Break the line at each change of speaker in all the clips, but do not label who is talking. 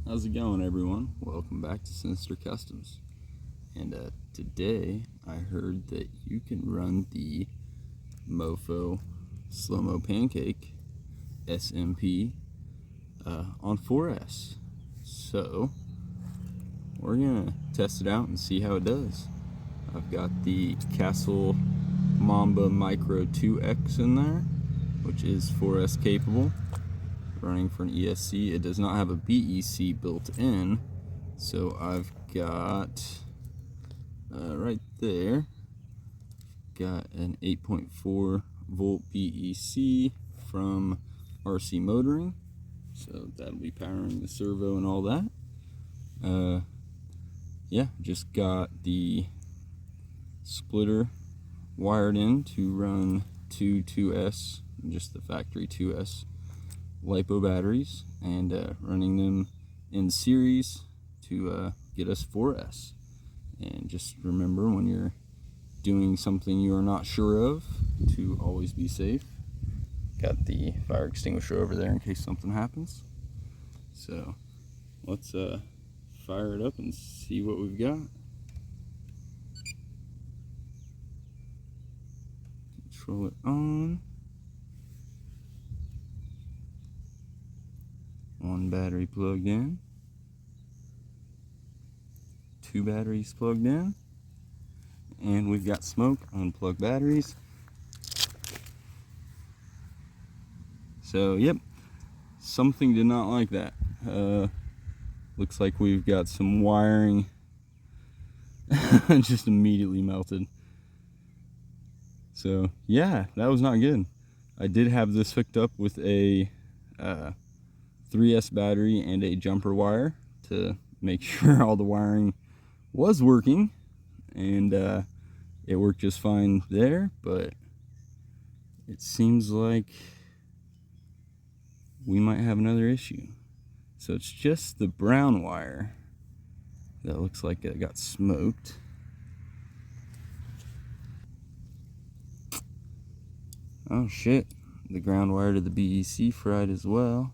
How's it going, everyone? Welcome back to Sinister Customs. And today I heard that you can run the Mofo Slow-Mo Pancake S.M.P on 4S. So we're gonna test it out and see how it does. I've got the Castle Mamba Micro 2X in there, which is 4S capable, running for an ESC. It does not have a BEC built in, so I've got right there, got an 8.4 volt BEC from RC Motoring, so that'll be powering the servo and all that. Yeah, just got the splitter wired in to run two 2S, just the factory 2S LiPo batteries, and running them in series to get us 4S. And just remember, when you're doing something you are not sure of, to always be safe. Got the fire extinguisher over there in case something happens. So let's fire it up and see what we've got. Control it on. One battery plugged in. Two batteries plugged in. And we've got smoke. Unplug batteries. So, yep. Something did not like that. Looks like we've got some wiring just immediately melted. So, yeah, that was not good. I did have this hooked up with a 3S battery and a jumper wire to make sure all the wiring was working, and it worked just fine there, but it seems like we might have another issue. So it's just the brown wire that looks like it got smoked. Oh shit, the ground wire to the BEC fried as well.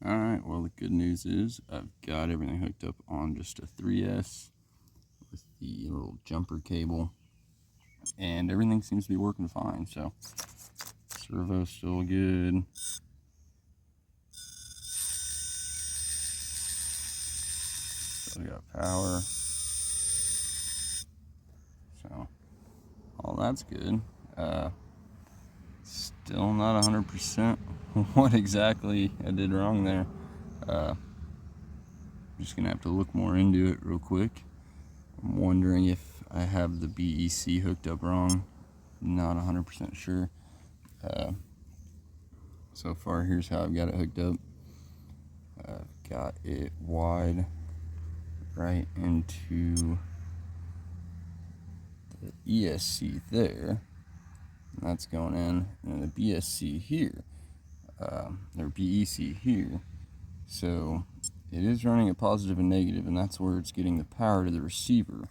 Alright, well, the good news is I've got everything hooked up on just a 3S with the little jumper cable, and everything seems to be working fine. So servo's still good. Still got power. So all that's good. Still not 100% what exactly I did wrong there. I'm just gonna have to look more into it real quick. I'm wondering if I have the BEC hooked up wrong. Not 100% sure. So far, here's how I've got it hooked up. I've got it wide right into the ESC there. That's going in, and the BSC here, or BEC here. So it is running a positive and negative, and that's where it's getting the power to the receiver.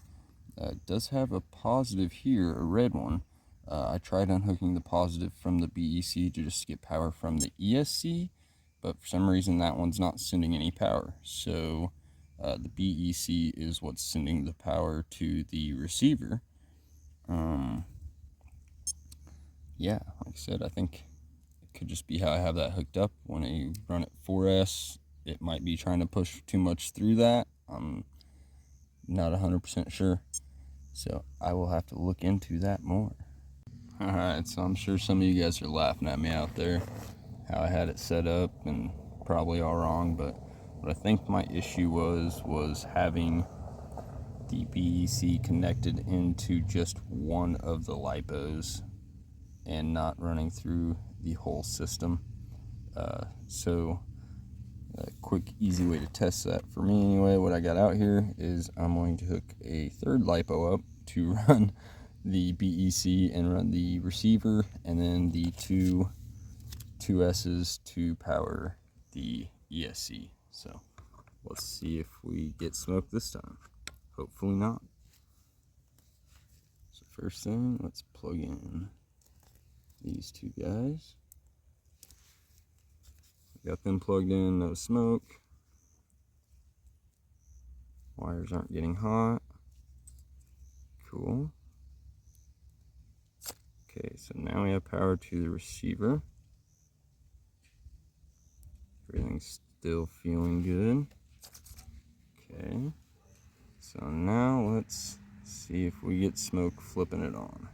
It does have a positive here, a red one. I tried unhooking the positive from the BEC to just get power from the ESC, but for some reason that one's not sending any power. So the BEC is what's sending the power to the receiver. Yeah, like I said, I think it could just be how I have that hooked up. When I run it 4S, it might be trying to push too much through that. I'm not 100% sure, so I will have to look into that more. Alright, so I'm sure some of you guys are laughing at me out there, how I had it set up, and probably all wrong, but what I think my issue was having the BEC connected into just one of the LiPos and not running through the whole system. So a quick, easy way to test that for me anyway, what I got out here is I'm going to hook a third LiPo up to run the BEC and run the receiver, and then the two 2S's to power the ESC. So let's see if we get smoked this time. Hopefully not. So first thing, let's plug in these two guys. Got them plugged in, no smoke. Wires aren't getting hot. Cool. Okay, so now we have power to the receiver. Everything's still feeling good. Okay, so now let's see if we get smoke flipping it on.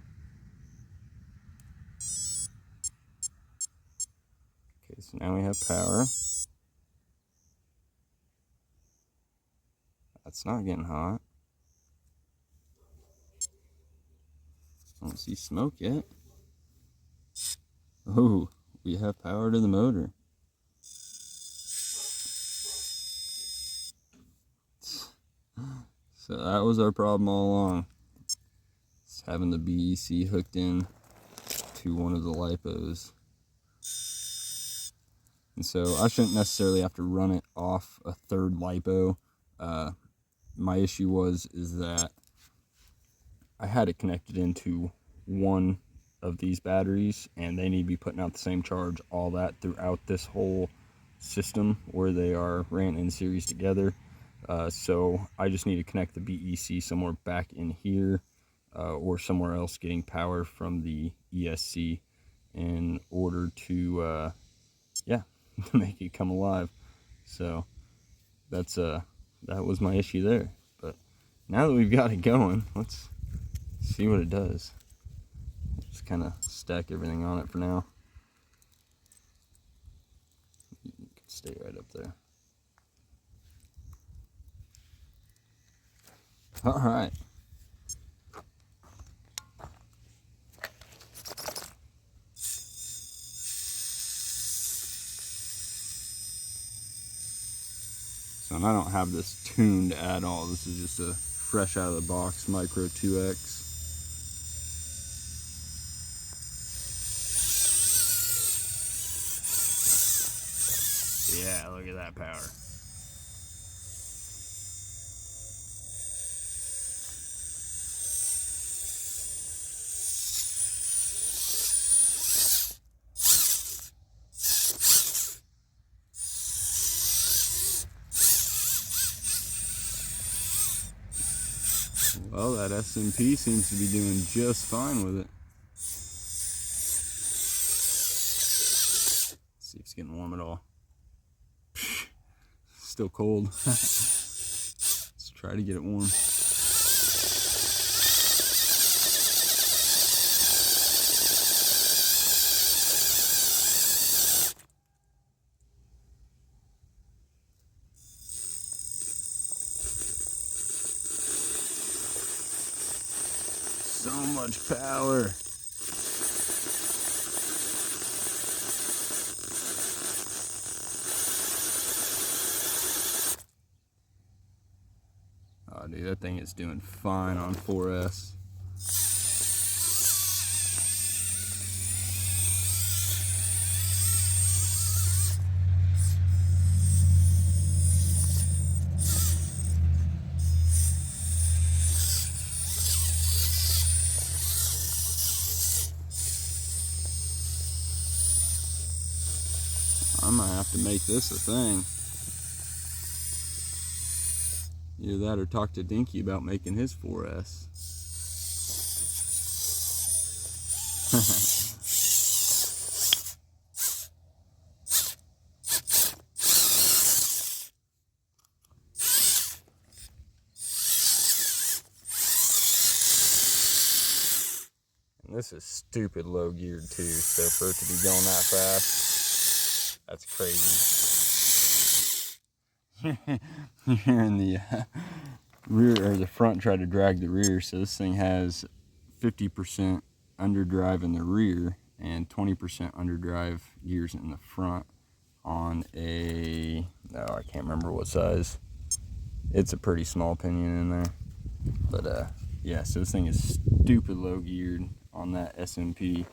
Okay, so now we have power. That's not getting hot. I don't see smoke yet. Oh, we have power to the motor. So that was our problem all along. It's having the BEC hooked in to one of the lipos. And so I shouldn't necessarily have to run it off a third lipo. My issue is that I had it connected into one of these batteries, and they need to be putting out the same charge, all that throughout this whole system where they are ran in series together. So I just need to connect the BEC somewhere back in here or somewhere else getting power from the ESC in order to make it come alive. So that's that was my issue there. But now that we've got it going, let's see what it does. Just kind of stack everything on it for now. You can stay right up there. All right. So I don't have this tuned at all. This is just a fresh out of the box Micro 2X. Yeah, look at that power. Well, that S.M.P seems to be doing just fine with it. Let's see if it's getting warm at all. Still cold. Let's try to get it warm. So much power. Oh, dude, that thing is doing fine on 4S. I might have to make this a thing. Either that or talk to Dinky about making his 4S. And this is stupid low geared too, so for it to be going that fast, that's crazy. Here in the rear, or the front, try to drag the rear, so this thing has 50% underdrive in the rear and 20% underdrive gears in the front on a, I can't remember what size. It's a pretty small pinion in there, but yeah, so this thing is stupid low geared on that S.M.P,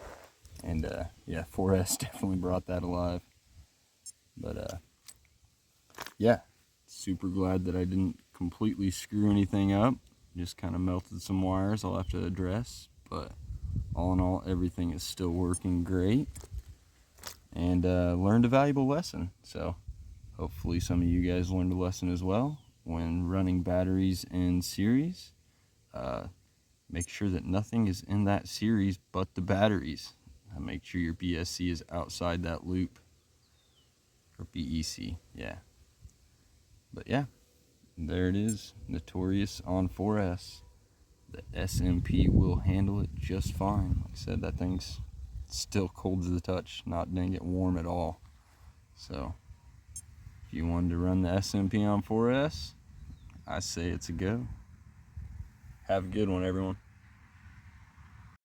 and yeah, 4S definitely brought that alive. But yeah, super glad that I didn't completely screw anything up. Just kind of melted some wires I'll have to address, but all in all, everything is still working great. and learned a valuable lesson. So hopefully some of you guys learned a lesson as well when running batteries in series. Make sure that nothing is in that series but the batteries. Make sure your BSC is outside that loop, or BEC, yeah. But yeah, there it is, Notorious on 4S. The S.M.P will handle it just fine. Like I said, that thing's still cold to the touch, not didn't get warm at all. So if you wanted to run the S.M.P on 4S, I say it's a go. Have a good one, everyone.